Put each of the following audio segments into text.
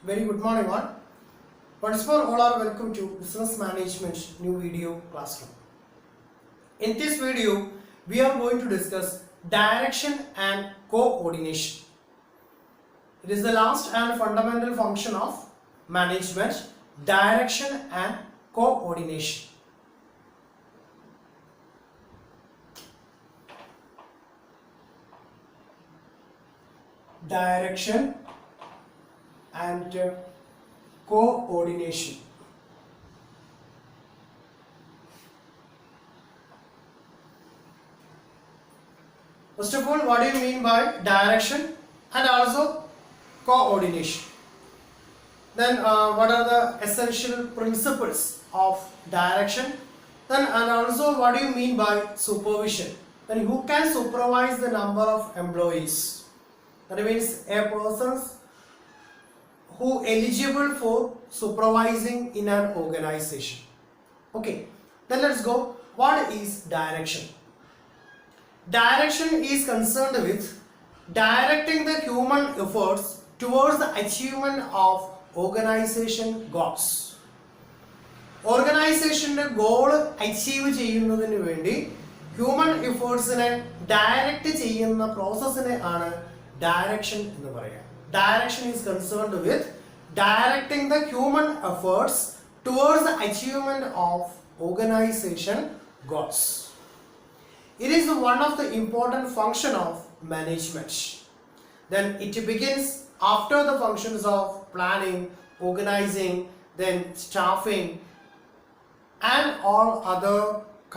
Very good morning all. Once more all are welcome to Business Management new video classroom. In this video we are going to discuss direction and coordination. It is the last and fundamental function of management, direction and coordination. Direction and coordination. First of all, what do you mean by direction and also coordination? Then what are the essential principles of direction? Then and also what do you mean by supervision? Then who can supervise the number of employees? That means a person who eligible for supervising in an organization. Okay, then let's go. What is direction? Direction is concerned with directing the human efforts towards the achievement of organization goals. Organization goal achieve ചെയ്യുന്നതിനു വേണ്ടി human effortsനെ direct ചെയ്യുന്ന പ്രോസസ്സിനെ ആണ് direction എന്ന് പറയുക. Direction is concerned with directing the human efforts towards the achievement of organization goals. It is one of the important function of management. Then it begins after the functions of planning, organizing, then staffing and all other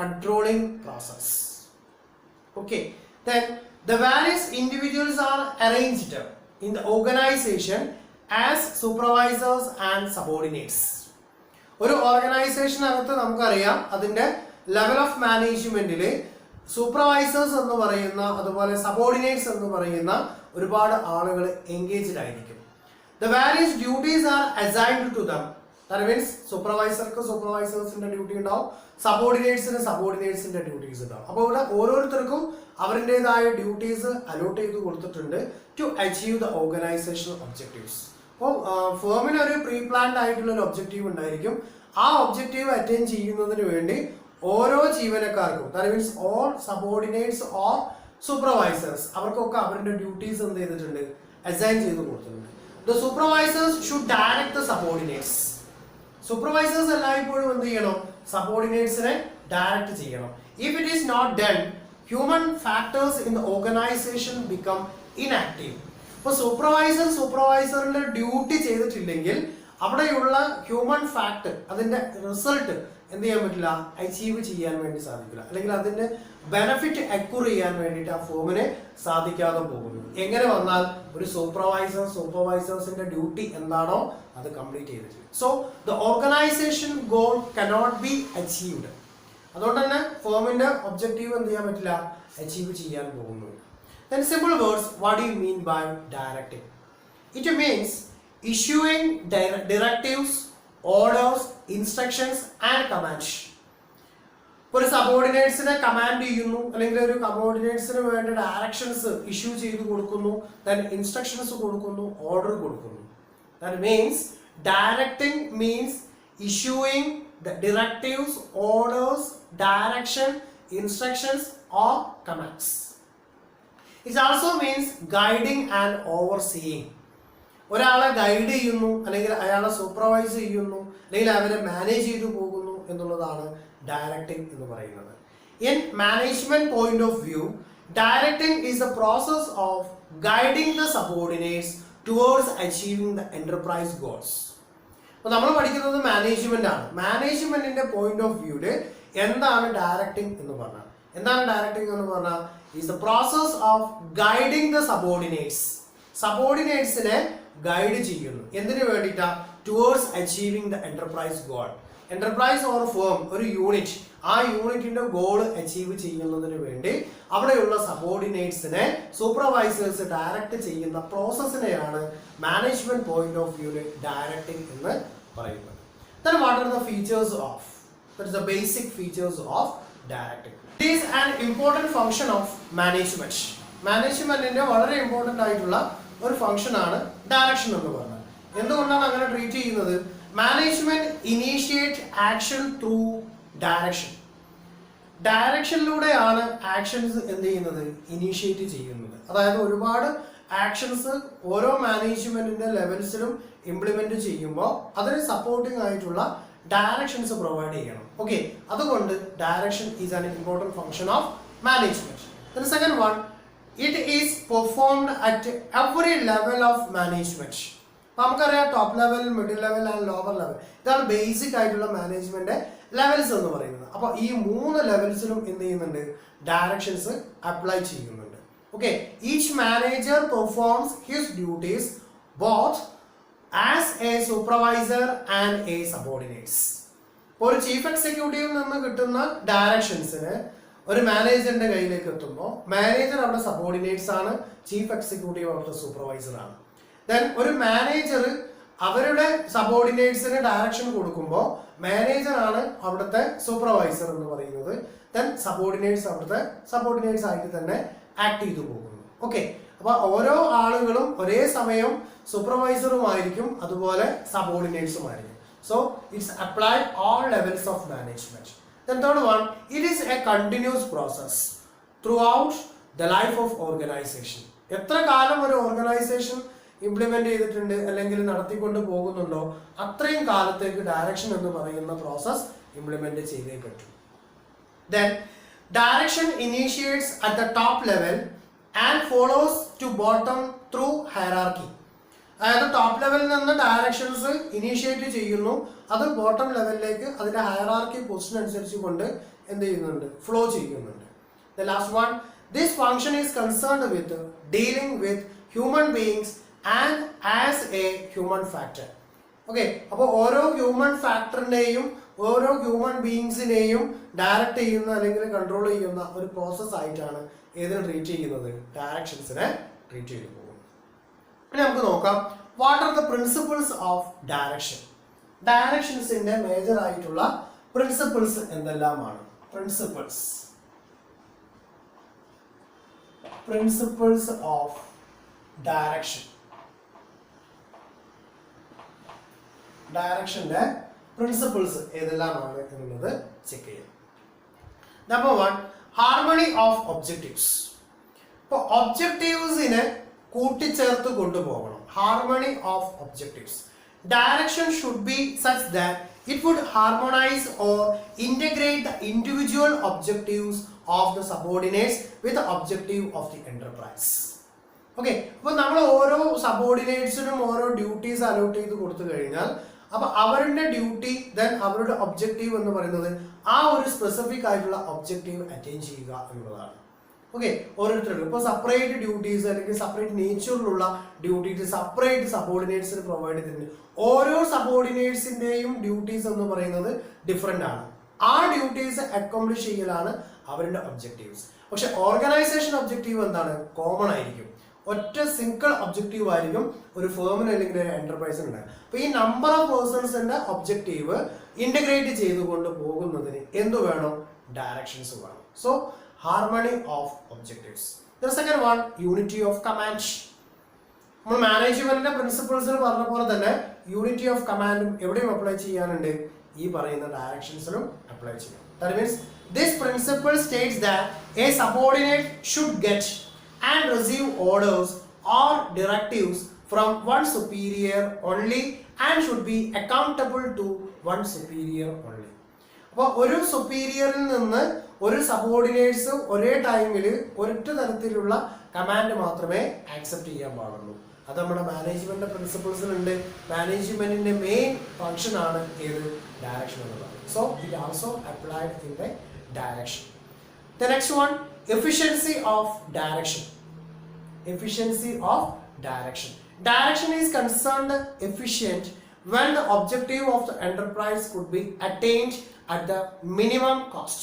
controlling process. Okay, then the various individuals are arranged in the organization as supervisors and subordinates. ഒരു ഓർഗനൈസേഷനകത്ത് നമുക്കറിയാം അതിൻ്റെ level of മാനേജ്മെന്റില് supervisors എന്ന് പറയുന്ന അതുപോലെ subordinates എന്ന് പറയുന്ന ഒരുപാട് ആളുകൾ എൻഗേജ്ഡ് ആയിരിക്കും. The various duties are assigned to them. That means സൂപ്പർവൈസർക്ക് സൂപ്പർവൈസേഴ്സിന്റെ ഡ്യൂട്ടി ഉണ്ടാവും, സബോർഡിനേറ്റ്സിന് സബോർഡിനേറ്റ്സിന്റെ ഡ്യൂട്ടീസ് ഉണ്ടാവും. അപ്പോൾ ഇവിടെ ഓരോരുത്തർക്കും അവരുടേതായ ഡ്യൂട്ടീസ് അലോട്ട് ചെയ്ത് കൊടുത്തിട്ടുണ്ട് to achieve the organisational objectives. അപ്പോൾ ഫേമിന് ഒരു പ്രീ പ്ലാൻഡ് ആയിട്ടുള്ള ഒരു ഒബ്ജക്റ്റീവ് ഉണ്ടായിരിക്കും. ആ ഒബ്ജക്റ്റീവ് അറ്റൈൻ ചെയ്യുന്നതിന് വേണ്ടി ഓരോ ജീവനക്കാർക്കും that means all subordinates or supervisors അവർക്കൊക്കെ അവരുടെ ഡ്യൂട്ടീസ് എന്ത് ചെയ്തിട്ടുണ്ട്, അസൈൻ ചെയ്ത് കൊടുത്തിട്ടുണ്ട്. The supervisors should direct the subordinates. Supervisors എല്ലായ്പ്പോഴും എന്ത് ചെയ്യണം, സബോർഡിനേറ്റ്സിനെ ഡയറക്റ്റ് ചെയ്യണം. If it is not done, human factors in the organisation become inactive. ഇപ്പോൾ സൂപ്പർവൈസറിന്റെ ഡ്യൂട്ടി ചെയ്തിട്ടില്ലെങ്കിൽ അവിടെയുള്ള ഹ്യൂമൻ ഫാക്ടർ അതിന്റെ റിസൾട്ട് എന്ത് ചെയ്യാൻ പറ്റില്ല, അച്ചീവ് ചെയ്യാൻ വേണ്ടി സാധിക്കില്ല, അല്ലെങ്കിൽ അതിന്റെ ബെനഫിറ്റ് അക്വയർ ചെയ്യാൻ വേണ്ടിയിട്ട് ആ ഫോമിനെ സാധിക്കാതെ പോകുന്നു. എങ്ങനെ വന്നാൽ ഒരു സൂപ്പർവൈസേഴ്സിന്റെ ഡ്യൂട്ടി എന്താണോ അത് കംപ്ലീറ്റ് ചെയ്തിട്ടില്ല. So the organisation goal cannot be achieved. അതുകൊണ്ട് തന്നെ ഫോമിന്റെ ഒബ്ജക്റ്റീവ് എന്ത് ചെയ്യാൻ പറ്റില്ല, അച്ചീവ് ചെയ്യാൻ പോകുന്നു. Then simple words, what do you mean by directing? It means issuing directives, orders, instructions and commands. ഒരു സബോർഡിനേറ്റ്സിനെ കമാൻഡ് ചെയ്യുന്നു, അല്ലെങ്കിൽ ഒരു സബോർഡിനേറ്റ്സിന് വേണ്ട ഡയറക്ഷൻസ് ഇഷ്യൂ ചെയ്ത് കൊടുക്കുന്നു, then ഇൻസ്ട്രക്ഷൻസ് കൊടുക്കുന്നു, ഓർഡർ കൊടുക്കുന്നു. That means directing means issuing the directives, orders, direction, instructions or commands. It also means guiding and overseeing. ഒരാളെ ഗൈഡ് ചെയ്യുന്നു, അല്ലെങ്കിൽ അയാളെ സൂപ്പർവൈസ് ചെയ്യുന്നു, അല്ലെങ്കിൽ അവരെ മാനേജ് ചെയ്തു പോകുന്നു എന്നുള്ളതാണ് ഡയറക്റ്റിംഗ് എന്ന് പറയുന്നത്. In management point of view, directing is the process of guiding the subordinates towards achieving the enterprise goals. അപ്പോൾ നമ്മൾ പഠിക്കുന്നത് മാനേജ്മെന്റ് ആണ്. മാനേജ്മെന്റിന്റെ പോയിന്റ് ഓഫ് വ്യൂല് എന്താണ് ഡയറക്റ്റിംഗ് എന്ന് പറഞ്ഞാൽ, എന്താണ് ഡയറക്റ്റിംഗ് എന്ന് പറഞ്ഞാൽ is the process of guiding the subordinates. സബോർഡിനേറ്റ്സിനെ ഗൈഡ് ചെയ്യുന്നു എന്തിനു വേണ്ടിയിട്ടാ, towards achieving the enterprise goal. Enterprise or firm ഒരു യൂണിറ്റ്, ആ യൂണിറ്റിന്റെ ഗോൾ അച്ചീവ് ചെയ്യുന്നതിന് വേണ്ടി അവിടെയുള്ള സബോർഡിനേറ്റ്സിനെ സൂപ്പർവൈസേഴ്സ് ഡയറക്റ്റ് ചെയ്യുന്ന പ്രോസസ്സിനെയാണ് മാനേജ്മെന്റ് പോയിന്റ് ഓഫ് വ്യൂവിൽ ഡയറക്റ്റിംഗ് എന്ന് പറയുന്നത്. Then what are the features of? That is the basic features of directing. It is an important function of management. മാനേജ്മെന്റിന്റെ വളരെ ഇമ്പോർട്ടന്റ് ആയിട്ടുള്ള ഒരു ഫംഗ്ഷൻ ആണ് ഡയറക്ഷൻ എന്ന് പറഞ്ഞാൽ. എന്തുകൊണ്ടാണ് ചെയ്യുന്നത് management initiate action through direction. ഡയറക്ഷനിലൂടെയാണ് ആക്ഷൻസ് എന്ത് ചെയ്യുന്നത്, ഇനീഷ്യേറ്റ് ചെയ്യുന്നത്. അതായത് ഒരുപാട് ആക്ഷൻസ് ഓരോ മാനേജ്മെന്റിന്റെ ലെവൽസിലും ഇംപ്ലിമെന്റ് ചെയ്യുമ്പോൾ അതിന് സപ്പോർട്ടിംഗ് ആയിട്ടുള്ള ഡയറക്ഷൻസ് പ്രൊവൈഡ് ചെയ്യണം. ഓക്കെ, അതുകൊണ്ട് direction is an important function of management. Then second one, it is performed at every level of management. നമുക്കറിയാം top level, middle level and lower level. ഇതാണ് basic ആയിട്ടുള്ള management levels എന്ന് പറയുന്നത്. അപ്പോൾ ഈ 3 ലെവൽസിലും എന്ത് ചെയ്യുന്നുണ്ട്, ഡയറക്ഷൻസ് അപ്ലൈ ചെയ്യുന്നുണ്ട്. Okay, each manager performs his duties both as a supervisor and a subordinates. ഇപ്പോൾ ഒരു ചീഫ് എക്സിക്യൂട്ടീവിൽ നിന്ന് കിട്ടുന്ന ഡയറക്ഷൻസിന് ഒരു മാനേജറിന്റെ കയ്യിലേക്ക് എത്തുമ്പോൾ മാനേജർ അവിടെ സബോർഡിനേറ്റ്സ് ആണ്, ചീഫ് എക്സിക്യൂട്ടീവ് അവിടുത്തെ സൂപ്പർവൈസർ ആണ്. ദെൻ ഒരു മാനേജർ അവരുടെ സബോർഡിനേറ്റ്സിന് ഡയറക്ഷൻ കൊടുക്കുമ്പോൾ മാനേജർ ആണ് അവിടുത്തെ സൂപ്പർവൈസർ എന്ന് പറയുന്നത്. ദെൻ സബോർഡിനേറ്റ്സ് അവിടുത്തെ സബോർഡിനേറ്റ്സ് ആയിട്ട് തന്നെ ആക്ട് ചെയ്തു പോകുന്നു. ഓക്കെ, അപ്പൊ ഓരോ ആളുകളും ഒരേ സമയം സൂപ്പർവൈസറുമായിരിക്കും, അതുപോലെ സബോർഡിനേറ്റ്സും ആയിരിക്കും. So it's applied all levels of management. Then third one, it is a continuous process throughout the life of organization. എത്ര കാലം ഒരു ഓർഗനൈസേഷൻ ഇംപ്ലിമെന്റ് ചെയ്തിട്ടുണ്ട് അല്ലെങ്കിൽ നടത്തിക്കൊണ്ട് പോകുന്നുണ്ടോ അത്രയും കാലത്തേക്ക് ഡയറക്ഷൻ എന്ന് പറയുന്ന പ്രോസസ് ഇംപ്ലിമെന്റ് ചെയ്തേ പറ്റൂ. Then direction initiates at the top level and follows to bottom through hierarchy. അതായത് ടോപ്പ് ലെവലിൽ നിന്ന് ഡയറക്ഷൻസ് ഇനീഷ്യേറ്റ് ചെയ്യുന്നു, അത് ബോട്ടം ലെവലിലേക്ക് അതിന്റെ ഹയറാർക്കി പൊസിഷൻ അനുസരിച്ച് കൊണ്ട് എന്ത് ചെയ്യുന്നുണ്ട്, ഫ്ലോ ചെയ്യുന്നുണ്ട്. The last one, this function is concerned with dealing with human beings and as A human factor. Okay, അപ്പോൾ ഓരോ ഹ്യൂമൻ ഫാക്ടറിനെയും ഓരോ ഹ്യൂമൻ ബീയിങ്സിനെയും ഡയറക്റ്റ് ചെയ്യുന്ന അല്ലെങ്കിൽ കൺട്രോൾ ചെയ്യുന്ന ഒരു പ്രോസസ് ആയിട്ടാണ് ഏതിനെ ട്രീറ്റ് ചെയ്യുന്നത്, ഡയറക്ഷൻസിനെ ട്രീറ്റ് ചെയ്തു പോകുന്നത്. ഇനി നമുക്ക് നോക്കാം, what are the principles of direction. ഡയറക്ഷൻസിന്റെ മേജർ ആയിട്ടുള്ള പ്രിൻസിപ്പിൾസ് എന്തെല്ലാമാണ്? Principles of direction. ഡയറക്ഷന്റെ പ്രിൻസിപ്പിൾസ് ഏതെല്ലാമാണ് എന്നുള്ളത് ചെക്ക് ചെയ്യാം. Number 1, harmony of objectives. ഇപ്പോൾ ഒബ്ജക്റ്റീവ്സിനെ കൂട്ടിച്ചേർത്ത് കൊണ്ടുപോകണം. Harmony of objectives. Direction should be such that it would harmonize or integrate the individual objectives of the subordinates with the objective of the enterprise. Okay, അപ്പോൾ നമ്മൾ ഓരോ സബോർഡിനേറ്റ്സിനും ഓരോ duties allot ചെയ്ത് കൊടുത്തു കഴിഞ്ഞാൽ അപ്പോൾ അവരുടെ ഡ്യൂട്ടി ദെൻ അവരുടെ ഒബ്ജക്റ്റീവ് എന്ന് പറയുന്നത് ആ ഒരു സ്പെസിഫിക് ആയിട്ടുള്ള ഒബ്ജക്റ്റീവ് അറ്റൈൻ ചെയ്യുക എന്നുള്ളതാണ്. ഓക്കെ, ഓരോരുത്തർക്കും ഇപ്പോൾ സെപ്പറേറ്റ് ഡ്യൂട്ടീസ് അല്ലെങ്കിൽ സെപ്പറേറ്റ് നേച്ചറിലുള്ള ഡ്യൂട്ടീസ് സെപ്പറേറ്റ് സബോർഡിനേറ്റ്സിന് പ്രൊവൈഡ് ചെയ്തിട്ടുണ്ട്. ഓരോ സബോർഡിനേറ്റ്സിന്റെയും ഡ്യൂട്ടീസ് എന്ന് പറയുന്നത് ഡിഫറെന്റ് ആണ്. ആ ഡ്യൂട്ടീസ് അക്കംപ്ലിഷ് ചെയ്യലാണ് അവരുടെ ഒബ്ജക്റ്റീവ്സ്. പക്ഷെ ഓർഗനൈസേഷൻ ഒബ്ജക്റ്റീവ് എന്താണ്, കോമൺ ആയിരിക്കും. ഒറ്റ സിംഗിൾ ഒബ്ജക്റ്റീവ് ആയിരിക്കും ഒരു ഫേമിന് അല്ലെങ്കിൽ ഒരു എന്റർപ്രൈസിന് ഉണ്ടാകും. അപ്പൊ ഈ നമ്പർ ഓഫ് പേഴ്സൺസിന്റെ ഒബ്ജക്റ്റീവ് ഇന്റഗ്രേറ്റ് ചെയ്തുകൊണ്ട് പോകുന്നതിന് എന്ത് വേണം, ഡയറക്ഷൻസ് വേണം. So harmony of objectives. The second one, unity of command. നമ്മൾ മാനേജ്മെന്റിന്റെ പ്രിൻസിപ്പിൾസിൽ പറഞ്ഞ പോലെ തന്നെ യൂണിറ്റി ഓഫ് കമാൻഡും എവിടെയും അപ്ലൈ ചെയ്യാനുണ്ട്, ഈ പറയുന്ന ഡയറക്ഷൻസിലും അപ്ലൈ ചെയ്യാം. That means this principle states that a subordinate should get and receive orders or directives from one superior only and should be accountable to one superior only. അപ്പോൾ ഒരു സുപ്പീരിയറിൽ നിന്ന് ഒരു subordinates ഒരേ ടൈമിൽ ഒരൊറ്റ തരത്തിലുള്ള കമാൻഡ് മാത്രമേ ആക്സെപ്റ്റ് ചെയ്യാൻ പാടുള്ളൂ. അത് നമ്മുടെ മാനേജ്മെന്റിന്റെ പ്രിൻസിപ്പിൾസിലുണ്ട്. മാനേജ്മെന്റിന്റെ മെയിൻ ഫംഗ്ഷൻ ആണ് ഏത്, ഡയറക്ഷൻ എന്നുള്ളത്. So it also applied in the direction. The next one, efficiency of direction. Efficiency of direction. Direction is concerned efficient when the objective of the enterprise could be attained at the minimum cost.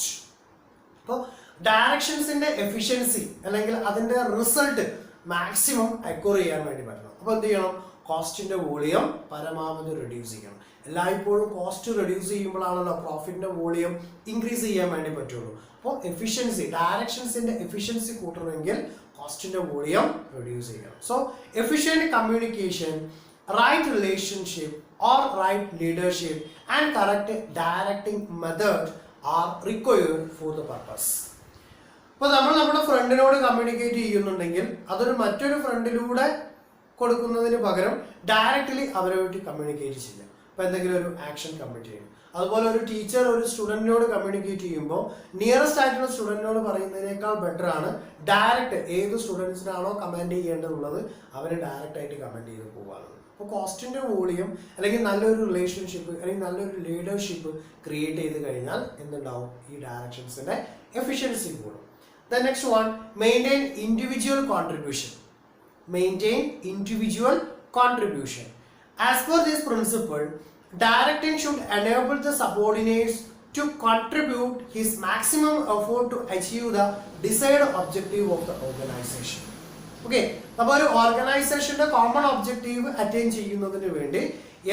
അപ്പോൾ ഡയറക്ഷൻസിന്റെ efficiency അല്ലെങ്കിൽ അതിന്റെ result maximum acquire ചെയ്യാൻ വേണ്ടി പറ്റണം. അപ്പോൾ എന്ത് ചെയ്യണം, കോസ്റ്റിന്റെ volume പരമാവധി റെഡ്യൂസ് ചെയ്യണം. എല്ലായ്പ്പോഴും കോസ്റ്റ് റെഡ്യൂസ് ചെയ്യുമ്പോഴാണല്ലോ പ്രോഫിറ്റിന്റെ വോളിയം ഇൻക്രീസ് ചെയ്യാൻ വേണ്ടി പറ്റുള്ളൂ. അപ്പോൾ എഫിഷ്യൻസി, ഡയറക്ഷൻസിന്റെ എഫിഷ്യൻസി കൂട്ടണമെങ്കിൽ കോസ്റ്റിന്റെ വോളിയം റെഡ്യൂസ് ചെയ്യണം. So efficient communication right relationship or right leadership and correct directing method are required for the purpose. അപ്പോൾ നമ്മൾ നമ്മുടെ ഫ്രണ്ടിനോട് കമ്മ്യൂണിക്കേറ്റ് ചെയ്യുന്നുണ്ടെങ്കിൽ അതൊരു മറ്റൊരു ഫ്രണ്ടിലൂടെ കൊടുക്കുന്നതിന് പകരം ഡയറക്റ്റ്ലി അവരുമായിട്ട് കമ്മ്യൂണിക്കേറ്റ് ചെയ്യാം. അപ്പോൾ എന്തെങ്കിലും ഒരു ആക്ഷൻ കമ്മിറ്റ് ചെയ്യണം. അതുപോലെ ഒരു ടീച്ചർ ഒരു സ്റ്റുഡൻറ്റിനോട് കമ്മ്യൂണിക്കേറ്റ് ചെയ്യുമ്പോൾ നിയറസ്റ്റ് ആയിട്ടുള്ള സ്റ്റുഡൻറ്റിനോട് പറയുന്നതിനേക്കാൾ ബെറ്റർ ആണ് ഡയറക്റ്റ് ഏത് സ്റ്റുഡൻസിനാണോ കമാൻഡ് ചെയ്യേണ്ടതുള്ളത് അവരെ ഡയറക്റ്റ് ആയിട്ട് കമാൻഡ് ചെയ്ത് പോകാറുള്ളത്. അപ്പോൾ കോസ്റ്റിൻ്റെ വോളിയം അല്ലെങ്കിൽ നല്ലൊരു റിലേഷൻഷിപ്പ് അല്ലെങ്കിൽ നല്ലൊരു ലീഡർഷിപ്പ് ക്രിയേറ്റ് ചെയ്ത് കഴിഞ്ഞാൽ എന്തുണ്ടാവും, ഈ ഡയറക്ഷൻസിൻ്റെ എഫിഷ്യൻസി കൂടും. The next one, maintain individual contribution. Maintain individual contribution. As per this principle, directing should enable the subordinates to contribute his maximum effort to achieve the desired objective of the organization. Okay, അപ്പോൾ ഒരു ഓർഗനൈസേഷന്റെ common objective attain ചെയ്യുന്നതിന് വേണ്ടി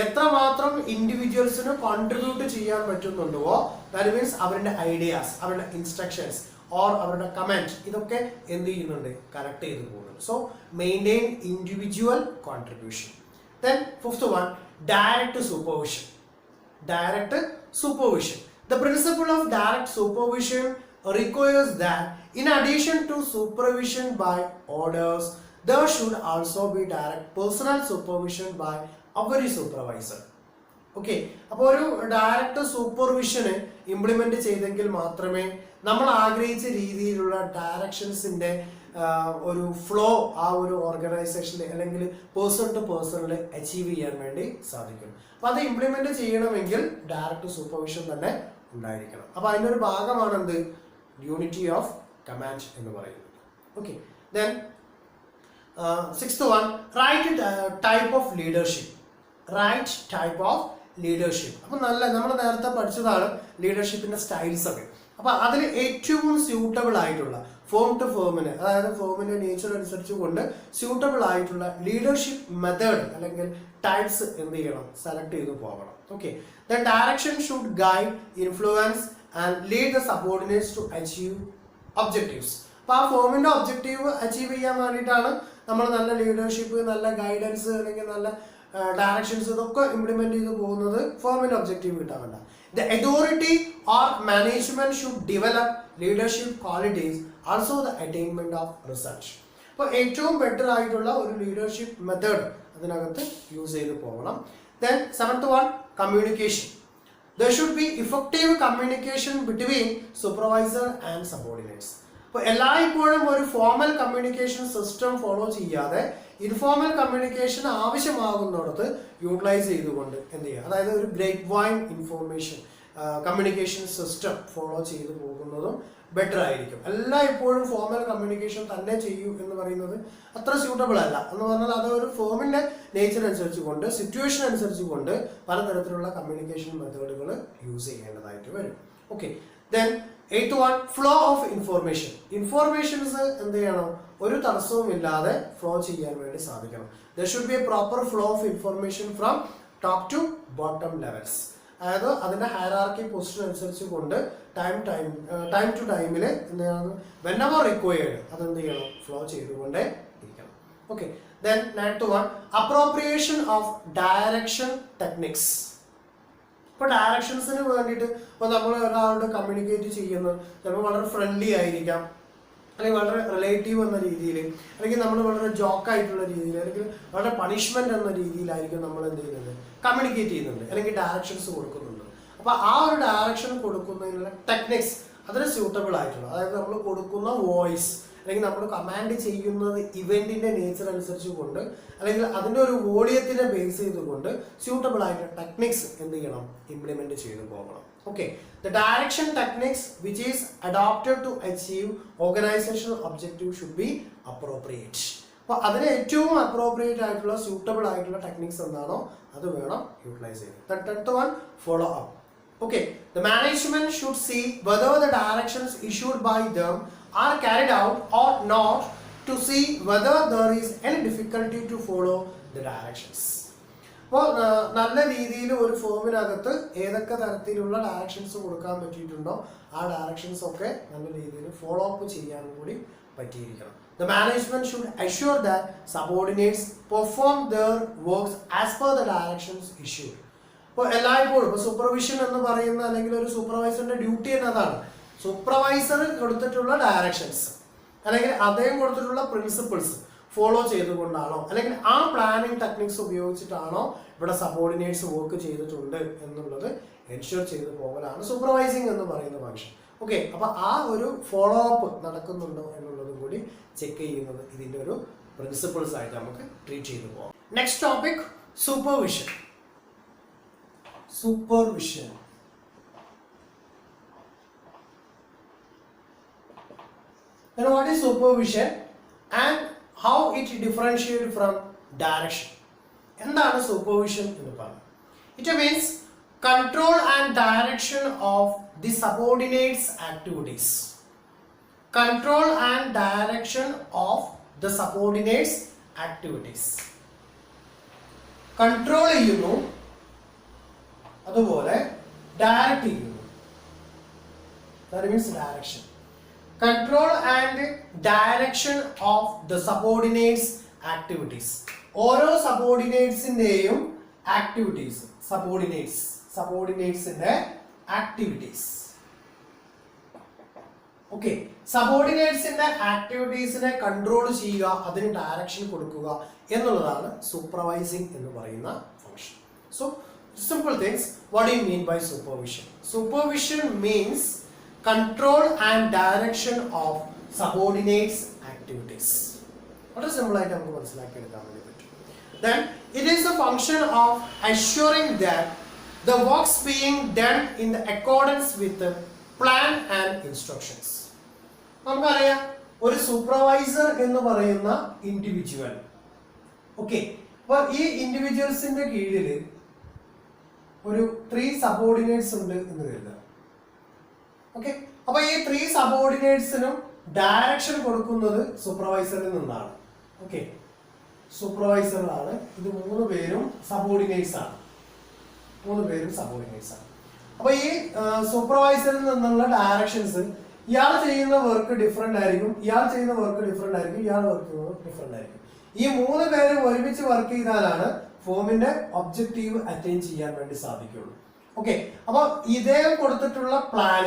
എത്രമാത്രം ഇൻഡിവിജ്വൽസിന് contribute ചെയ്യാൻ പറ്റുന്നുണ്ടോ, that means അവരുടെ ideas, അവരുടെ ഇൻസ്ട്രക്ഷൻസ് ഓർ അവരുടെ കമന്റ്, ഇതൊക്കെ എന്ത് ചെയ്യുന്നുണ്ട്, കറക്റ്റ് ചെയ്ത് പോകുന്നുണ്ട്. So maintain individual contribution. Then fifth one, direct supervision. Direct supervision. The principle of direct supervision requires that in addition to supervision by orders, there should also be direct personal supervision by every supervisor. Okay, അപ്പോൾ ഒരു direct സൂപ്പർവിഷന് implement ചെയ്തെങ്കിൽ മാത്രമേ നമ്മൾ ആഗ്രഹിച്ച രീതിയിലുള്ള ഡയറക്ഷൻസിന്റെ ഒരു flow ആ ഒരു ഓർഗനൈസേഷനിൽ അല്ലെങ്കിൽ പേഴ്സൺ ടു പേഴ്സണിൽ അച്ചീവ് ചെയ്യാൻ വേണ്ടി സാധിക്കും. അപ്പം അത് ഇംപ്ലിമെന്റ് ചെയ്യണമെങ്കിൽ ഡയറക്റ്റ് സൂപ്പർവിഷൻ തന്നെ ഉണ്ടായിരിക്കണം. അപ്പം അതിൻ്റെ ഒരു ഭാഗമാണ് എന്ത്, യൂണിറ്റി ഓഫ് കമാൻഡ് എന്ന് പറയുന്നത്. Okay, then sixth one, right type of leadership. Right type of leadership. അപ്പം നമ്മൾ നേരത്തെ പഠിച്ചതാണ് ലീഡർഷിപ്പിന്റെ സ്റ്റൈൽസ് ഒക്കെ. അപ്പം അതിൽ ഏറ്റവും സ്യൂട്ടബിൾ ആയിട്ടുള്ള ഫോം ടു ഫോമിന്, അതായത് ഫോമിന്റെ നേച്ചർ അനുസരിച്ച് കൊണ്ട് സ്യൂട്ടബിൾ ആയിട്ടുള്ള ലീഡർഷിപ്പ് മെത്തേഡ് അല്ലെങ്കിൽ ടൈപ്സ് എന്ത് ചെയ്യണം, സെലക്ട് ചെയ്ത് പോകണം. Okay, the direction should guide, influence and lead the subordinates to achieve objectives. അപ്പോൾ ആ ഫോമിന്റെ ഒബ്ജക്റ്റീവ് അച്ചീവ് ചെയ്യാൻ വേണ്ടിയിട്ടാണ് നമ്മൾ നല്ല ലീഡർഷിപ്പ്, നല്ല ഗൈഡൻസ് അല്ലെങ്കിൽ നല്ല ഡയറക്ഷൻസ് ഇതൊക്കെ ഇംപ്ലിമെന്റ് ചെയ്ത് പോകുന്നത് ഫോമിന്റെ ഒബ്ജക്റ്റീവ് കിട്ടാൻ വേണ്ട. The authority or management should develop leadership qualities, also the attainment of research. അപ്പോൾ ഏറ്റവും ബെറ്റർ ആയിട്ടുള്ള ഒരു ലീഡർഷിപ്പ് മെത്തേഡ് അതിനകത്ത് യൂസ് ചെയ്ത് പോകണം. Then seventh one, communication. There should B effective communication between supervisor and subordinates. അപ്പോൾ എല്ലായ്പ്പോഴും ഒരു ഫോർമൽ കമ്മ്യൂണിക്കേഷൻ സിസ്റ്റം ഫോളോ ചെയ്യാതെ ഇൻഫോർമൽ കമ്മ്യൂണിക്കേഷൻ ആവശ്യമാകുന്നിടത്ത് യൂട്ടിലൈസ് ചെയ്തുകൊണ്ട് എന്ത് ചെയ്യുക, അതായത് ഒരു grape wine information communication system follow ചെയ്തു പോകുന്നതും ബെറ്റർ ആയിരിക്കും. എല്ലായ്പ്പോഴും ഫോർമൽ കമ്മ്യൂണിക്കേഷൻ തന്നെ ചെയ്യൂ എന്ന് പറയുന്നത് അത്ര സ്യൂട്ടബിൾ അല്ല. എന്ന് പറഞ്ഞാൽ അത് ഒരു ഫോമിന്റെ നേച്ചർ അനുസരിച്ച് കൊണ്ട്, സിറ്റുവേഷൻ അനുസരിച്ച് കൊണ്ട് പലതരത്തിലുള്ള കമ്മ്യൂണിക്കേഷൻ മെത്തേഡുകൾ യൂസ് ചെയ്യേണ്ടതായിട്ട് വരും. Okay, then eighth one, flow of information. Informations എന്ത് ചെയ്യണം, ഒരു തടസ്സവും ഇല്ലാതെ ഫ്ലോ ചെയ്യാൻ വേണ്ടി സാധിക്കണം. There should be a proper flow of information from top to bottom levels. അതായത് അതിന്റെ ഹയറാർക്കി പൊസിഷൻ അനുസരിച്ച് കൊണ്ട് ടൈം ടു ടൈമിൽ എന്താണ് വെനെവർ റിക്വയർഡ് അതെന്ത് ചെയ്യണം, ഫ്ലോ ചെയ്തുകൊണ്ടേ ഇരിക്കണം. Okay, then ninth one, appropriation of direction techniques. ഇപ്പോൾ ഡയറക്ഷൻസിന് വേണ്ടിയിട്ട് ഇപ്പോൾ നമ്മൾ ഒരാളോട് കമ്മ്യൂണിക്കേറ്റ് ചെയ്യുന്നത് ചിലപ്പോൾ വളരെ ഫ്രണ്ട്ലി ആയിരിക്കാം, അല്ലെങ്കിൽ വളരെ റിലേറ്റീവ് എന്ന രീതിയിൽ, അല്ലെങ്കിൽ നമ്മൾ വളരെ ജോക്കായിട്ടുള്ള രീതിയിൽ, അല്ലെങ്കിൽ വളരെ പണിഷ്മെന്റ് എന്ന രീതിയിലായിരിക്കും നമ്മൾ എന്ത് ചെയ്യുന്നത്, കമ്മ്യൂണിക്കേറ്റ് ചെയ്യുന്നുണ്ട് അല്ലെങ്കിൽ ഡയറക്ഷൻസ് കൊടുക്കുന്നുണ്ട്. അപ്പോൾ ആ ഒരു ഡയറക്ഷൻ കൊടുക്കുന്നതിനുള്ള ടെക്നിക്സ് അതിന് സ്യൂട്ടബിൾ ആയിട്ടുള്ള, അതായത് നമ്മൾ കൊടുക്കുന്ന വോയിസ് അല്ലെങ്കിൽ നമ്മൾ കമാൻഡ് ചെയ്യുന്നത് ഇവന്റിന്റെ നേച്ചർ അനുസരിച്ച് കൊണ്ട് അല്ലെങ്കിൽ അതിൻ്റെ ഒരു വോളിയത്തിനെ ബേസ് ചെയ്തുകൊണ്ട് സ്യൂട്ടബിൾ ആയിട്ടുള്ള ടെക്നിക്സ് എന്ത് ചെയ്യണം, ഇംപ്ലിമെന്റ് ചെയ്തു പോകണം. Okay, the direction techniques which is adopted to achieve organizational objective should be appropriate. അപ്പോൾ അതിന് ഏറ്റവും അപ്രോപ്രിയേറ്റ് ആയിട്ടുള്ള സ്യൂട്ടബിൾ ആയിട്ടുള്ള ടെക്നിക്സ് എന്താണോ അത് വേണം യൂട്ടിലൈസ് ചെയ്യാൻ. The 10th one, follow up. Okay, the management should see whether the directions issued by them are carried out or not to see whether there is any difficulty to follow the directions. അപ്പോൾ നല്ല രീതിയിൽ ഒരു ഫോമിനകത്ത് ഏതൊക്കെ തരത്തിലുള്ള directions കൊടുക്കാൻ പറ്റിയിട്ടുണ്ടോ ആ directions ഒക്കെ നല്ല രീതിയിൽ ഫോളോ അപ്പ് ചെയ്യാൻ കൂടി പറ്റിയിരിക്കണം. The management should assure that subordinates perform their works as per the directions issued. ഇപ്പോൾ എല്ലായ്പ്പോഴും ഇപ്പോൾ സൂപ്പർവിഷൻ എന്ന് പറയുന്ന അല്ലെങ്കിൽ ഒരു സൂപ്പർവൈസറിന്റെ ഡ്യൂട്ടി എന്നതാണ് സൂപ്പർവൈസർ കൊടുത്തിട്ടുള്ള ഡയറക്ഷൻസ് അല്ലെങ്കിൽ അദ്ദേഹം കൊടുത്തിട്ടുള്ള പ്രിൻസിപ്പിൾസ് ഫോളോ ചെയ്തുകൊണ്ടാണോ അല്ലെങ്കിൽ ആ പ്ലാനിങ് ടെക്നിക്സ് ഉപയോഗിച്ചിട്ടാണോ ഇവിടെ സബോർഡിനേറ്റ്സ് വർക്ക് ചെയ്തിട്ടുണ്ട് എന്നുള്ളത് എൻഷുർ ചെയ്തു പോകലാണ് സൂപ്പർവൈസിങ് എന്ന് പറയുന്ന ഫംഗ്ഷൻ. ഓക്കെ, അപ്പൊ ആ ഒരു ഫോളോ അപ്പ് നടക്കുന്നുണ്ടോ എന്നുള്ളതും കൂടി ചെക്ക് ചെയ്യുന്നത് ഇതിന്റെ ഒരു പ്രിൻസിപ്പിൾസ് ആയിട്ട് നമുക്ക് ട്രീറ്റ് ചെയ്തു പോകാം. Next topic supervision. Supervision. Then what is supervision and how it differentiates from direction? എന്താണ് supervision എന്ന് പറയുന്നത്? It means control and direction of the subordinates activities. Control and direction of the subordinates activities. Control ചെയ്യുന്നു, അതുപോലെ direct ചെയ്യുന്നു. That means direction. Control and direction of the subordinates activities. ഓരോ സബോർഡിനേറ്റ്സിന്റെയും activities, സബോർഡിനേറ്റ്സിന്റെ activities. Okay, സബോർഡിനേറ്റ്സിന്റെ ആക്ടിവിറ്റീസിനെ control ചെയ്യുക, അതിന് direction കൊടുക്കുക എന്നുള്ളതാണ് supervising എന്ന് പറയുന്ന function. So simple things, what do you mean by supervision? Supervision means control and direction of subordinates activities. വളരെ simple ആയിട്ട് നമുക്ക് മനസ്സിലാക്കി എടുക്കാൻ വേണ്ടി പറ്റും. Then it is a function of assuring that the works being done in the accordance with the plan and instructions. നമുക്കറിയാം ഒരു supervisor എന്ന് പറയുന്ന ഇൻഡിവിജ്വൽ. ഓക്കെ, അപ്പോൾ ഈ ഇൻഡിവിജ്വൽസിന്റെ കീഴിൽ ഒരു 3 സബോർഡിനേറ്റ്സ് ഉണ്ട് എന്ന് കരുതുക. ഓക്കെ, അപ്പൊ ഈ 3 സബോർഡിനേറ്റ്സിനും ഡയറക്ഷൻ കൊടുക്കുന്നത് സൂപ്പർവൈസറിൽ നിന്നാണ്. ഓക്കെ, സൂപ്പർവൈസറിലാണ്. ഇത് 3 പേരും സബോർഡിനേറ്റ്സ് ആണ്. 3 പേരും സബോർഡിനേറ്റ്സ് ആണ്. അപ്പൊ ഈ സൂപ്പർവൈസറിൽ നിന്നുള്ള ഡയറക്ഷൻസ് ഇയാൾ ചെയ്യുന്ന വർക്ക് ഡിഫറെന്റ് ആയിരിക്കും, ഇയാൾ ചെയ്യുന്ന വർക്ക് ഡിഫറെന്റ് ആയിരിക്കും, ഇയാൾ വർക്ക് ചെയ്യുന്നത് ഡിഫറെന്റ് ആയിരിക്കും. ഈ 3 പേര് ഒരുമിച്ച് വർക്ക് ചെയ്താലാണ് ഫോമിന്റെ ഒബ്ജക്റ്റീവ് അറ്റൈൻ ചെയ്യാൻ വേണ്ടി സാധിക്കുള്ളൂ. ഓക്കെ, അപ്പൊ ഇദ്ദേഹം കൊടുത്തിട്ടുള്ള പ്ലാൻ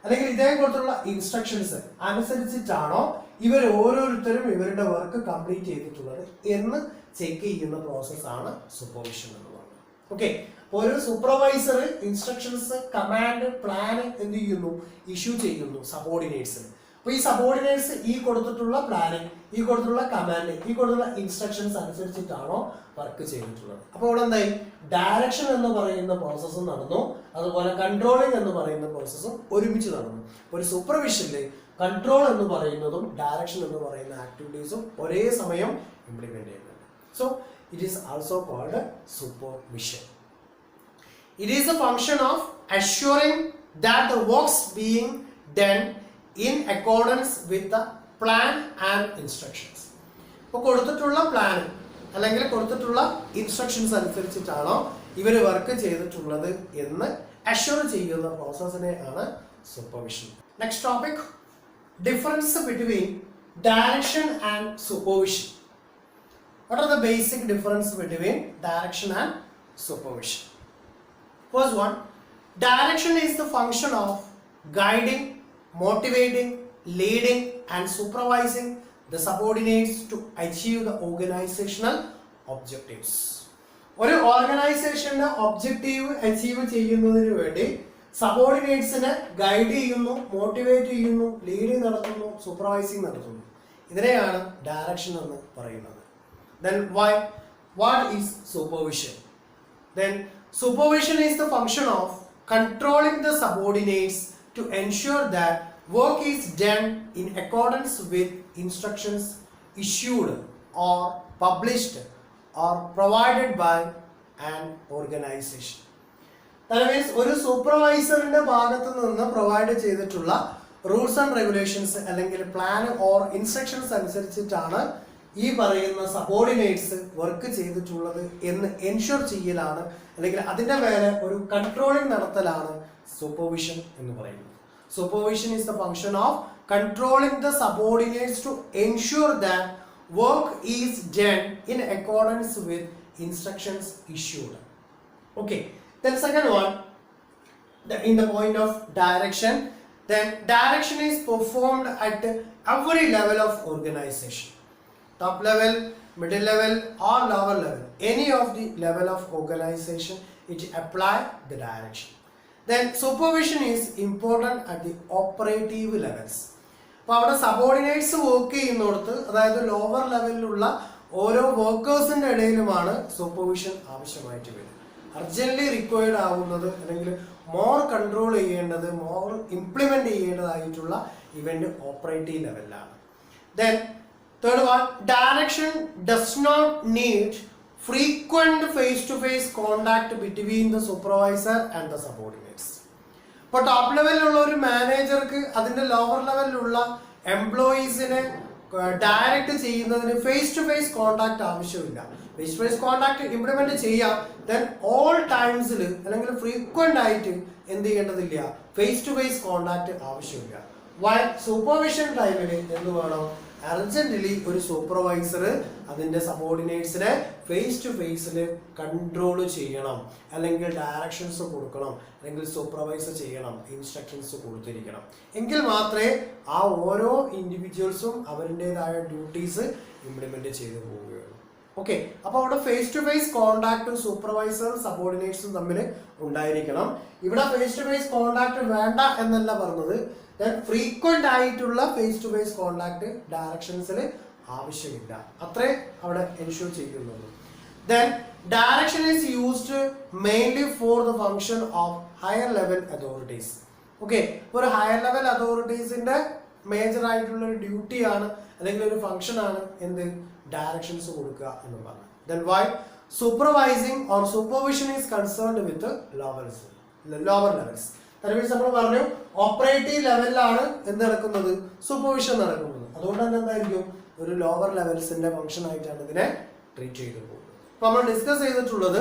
അല്ലെങ്കിൽ ഇദ്ദേഹം കൊടുത്തിട്ടുള്ള ഇൻസ്ട്രക്ഷൻസ് അനുസരിച്ചിട്ടാണോ ഇവർ ഓരോരുത്തരും ഇവരുടെ വർക്ക് കംപ്ലീറ്റ് ചെയ്തിട്ടുള്ളത് എന്ന് ചെക്ക് ചെയ്യുന്ന പ്രോസസ്സാണ് സൂപ്പർവിഷൻ എന്ന് പറയുന്നത്. ഓക്കെ, ഒരു സൂപ്പർവൈസർ ഇൻസ്ട്രക്ഷൻസ്, കമാൻഡ്, പ്ലാൻ എന്ത് ചെയ്യുന്നു, ഇഷ്യൂ ചെയ്യുന്നു സബോർഡിനേറ്റ്സിന്. അപ്പൊ ഈ സബോർഡിനേറ്റ്സ് ഈ കൊടുത്തിട്ടുള്ള പ്ലാനിങ്, ഈ കൊടുത്തിട്ടുള്ള കമാൻഡ്, ഈ കൊടുത്തിട്ടുള്ള ഇൻസ്ട്രക്ഷൻസ് അനുസരിച്ചിട്ടാണോ വർക്ക് ചെയ്തിട്ടുള്ളത്. അപ്പൊ ഇവിടെ എന്തായി, ഡയറക്ഷൻ എന്ന് പറയുന്ന പ്രോസസ്സും നടന്നു, അതുപോലെ കൺട്രോളിങ് എന്ന് പറയുന്ന പ്രോസസ്സും ഒരുമിച്ച് നടന്നു. ഒരു സൂപ്പർവിഷനിൽ കൺട്രോൾ എന്ന് പറയുന്നതും ഡയറക്ഷൻ എന്ന് പറയുന്ന ആക്ടിവിറ്റീസും ഒരേ സമയം ഇംപ്ലിമെന്റ് ചെയ്യുന്നുണ്ട്. So it is also called supervision. It is a function of assuring that the works being done in accordance with the plan and instructions. ഇപ്പോൾ കൊടുത്തിട്ടുള്ള പ്ലാൻ അല്ലെങ്കിൽ കൊടുത്തിട്ടുള്ള ഇൻസ്ട്രക്ഷൻസ് അനുസരിച്ചിട്ടാണോ ഇവർ വർക്ക് ചെയ്തിട്ടുള്ളത് എന്ന് അഷ്യൂർ ചെയ്യുന്ന പ്രോസസ്സിനെ ആണ് supervision. Next topic, difference between direction and supervision. What are the basic difference between direction and supervision? First one, direction is the function of guiding, motivating, leading and supervising the subordinates to achieve the organizational objectives. ഒരു ഓർഗനൈസേഷന്റെ objective achieve ചെയ്യുന്നതിന് വേണ്ടി സബോർഡിനേറ്റ്സിനെ guide ചെയ്യുന്നു, motivate ചെയ്യുന്നു, leading നടത്തുന്നു, supervising നടത്തുന്നു. ഇതിനെയാണ് direction എന്ന് പറയുന്നത്. Then what is supervision? Then supervision is the function of controlling the subordinates to ensure that work is done in accordance with instructions issued or published or provided by an organization. That means ഒരു സൂപ്പർവൈസറിന്റെ ഭാഗത്ത് നിന്ന് provide ചെയ്തിട്ടുള്ള rules and regulations അല്ലെങ്കിൽ plan or instructions അനുസരിച്ചിട്ടാണ് ഈ പറയുന്ന subordinates work ചെയ്തിട്ടുള്ളത് എന്ന് എൻഷുർ ചെയ്യലാണ് അല്ലെങ്കിൽ അതിന്റെ മേലെ ഒരു കൺട്രോളിംഗ് നടത്തലാണ് സൂപ്പർവിഷൻ എന്ന് പറയുന്നത്. Supervision is the function of controlling the subordinates to ensure that work is done in accordance with instructions issued. Okay, then second one, in the point of direction, then direction is performed at every level of organization, top level, middle level or lower level, any of the level of organization it apply the direction. Then supervision is important at the operative levels. അപ്പോൾ അവിടെ subordinates work ചെയ്യുന്നിടത്ത്, അതായത് lower ലെവലിലുള്ള ഓരോ വർക്കേഴ്സിന്റെ ഇടയിലുമാണ് supervision ആവശ്യമായിട്ട് വരും. Urgently required ആവുന്നത് അല്ലെങ്കിൽ മോർ കൺട്രോൾ ചെയ്യേണ്ടത്, മോർ ഇംപ്ലിമെന്റ് ചെയ്യേണ്ടതായിട്ടുള്ള ഇവന്റ് ഓപ്പറേറ്റീവ് ലെവലിലാണ്. Then third one, direction does not need frequent face-to-face contact between the supervisor and the subordinates. ഇപ്പോൾ ടോപ്പ് ലെവലിലുള്ള ഒരു മാനേജർക്ക് അതിൻ്റെ ലോവർ ലെവലിലുള്ള എംപ്ലോയീസിനെ ഡയറക്റ്റ് ചെയ്യുന്നതിന് ഫേസ് ടു ഫേസ് കോണ്ടാക്ട് ആവശ്യമില്ല. Face to face contact implement ചെയ്യാം. ദെൻ ഓൾ ടൈംസിൽ അല്ലെങ്കിൽ ഫ്രീക്വന്റ് ആയിട്ട് എന്ത് ചെയ്യേണ്ടതില്ല, ഫേസ് ടു ഫേസ് കോണ്ടാക്ട് ആവശ്യമില്ല. വൈ സൂപ്പർവിഷൻ ടൈമിൽ എന്ത് വേണം, അർജന്റ്ലി ഒരു സൂപ്പർവൈസർ അതിൻ്റെ സബോർഡിനേറ്റ്സിനെ ഫേസ് ടു ഫേസിൽ കൺട്രോൾ ചെയ്യണം, അല്ലെങ്കിൽ ഡയറക്ഷൻസ് കൊടുക്കണം, അല്ലെങ്കിൽ സൂപ്പർവൈസർ ചെയ്യണം, ഇൻസ്ട്രക്ഷൻസ് കൊടുത്തിരിക്കണം. എങ്കിൽ മാത്രമേ ആ ഓരോ ഇൻഡിവിജ്വൽസും അവരുടേതായ ഡ്യൂട്ടീസ് ഇംപ്ലിമെന്റ് ചെയ്തു പോവുകയുള്ളൂ. ഓക്കെ, അപ്പോൾ അവിടെ ഫേസ് ടു ഫേസ് കോണ്ടാക്ട് സൂപ്പർവൈസറും സബോർഡിനേറ്റ്സും തമ്മിൽ ഉണ്ടായിരിക്കണം. ഇവിടെ ഫേസ് ടു ഫേസ് കോണ്ടാക്ട് വേണ്ട എന്നല്ല പറഞ്ഞത്, ഫ്രീക്വന്റ് ആയിട്ടുള്ള ഫേസ് ടു ഫേസ് കോണ്ടാക്ട് ഡയറക്ഷൻസിൽ ആവശ്യമില്ല, അത്രേ അവിടെ എൻഷുർ ചെയ്യുന്നുള്ളൂ. Then direction is used mainly for the function of higher level authorities. Okay, ഒരു ഹയർ ലെവൽ അതോറിറ്റീസിന്റെ മേജർ ആയിട്ടുള്ള ഒരു ഡ്യൂട്ടിയാണ് അല്ലെങ്കിൽ ഒരു ഫംഗ്ഷൻ ആണ് എന്ത്, ഡയറക്ഷൻസ് കൊടുക്കുക എന്ന് പറഞ്ഞു. Then why supervising or supervision is concerned with lower levels. നമ്മൾ പറഞ്ഞു ഓപ്പറേറ്റീവ് ലെവലിലാണ് എന്ത് നടക്കുന്നത്, സൂപ്പർവിഷൻ നടക്കുന്നത്. അതുകൊണ്ട് തന്നെ എന്തായിരിക്കും, ഒരു ലോവർ ലെവൽസിന്റെ ഫംഗ്ഷൻ ആയിട്ടാണ് ഇതിനെ ട്രീറ്റ് ചെയ്തു പോകുന്നത്. അപ്പൊ നമ്മൾ ഡിസ്കസ് ചെയ്തിട്ടുള്ളത്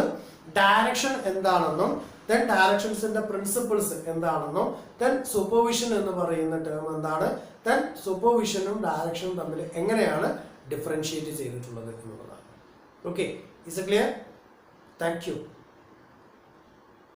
ഡയറക്ഷൻ എന്താണെന്നും ദെൻ ഡയറക്ഷൻസിന്റെ പ്രിൻസിപ്പിൾസ് എന്താണെന്നും ദെൻ സൂപ്പർവിഷൻ എന്ന് പറയുന്ന ടേം എന്താണ്, ദെൻ സൂപ്പർവിഷനും ഡയറക്ഷനും തമ്മിൽ എങ്ങനെയാണ് ഡിഫറൻഷിയേറ്റ് ചെയ്തിട്ടുള്ളത് എന്നുള്ളതാണ്. Okay, is it clear? Thank you.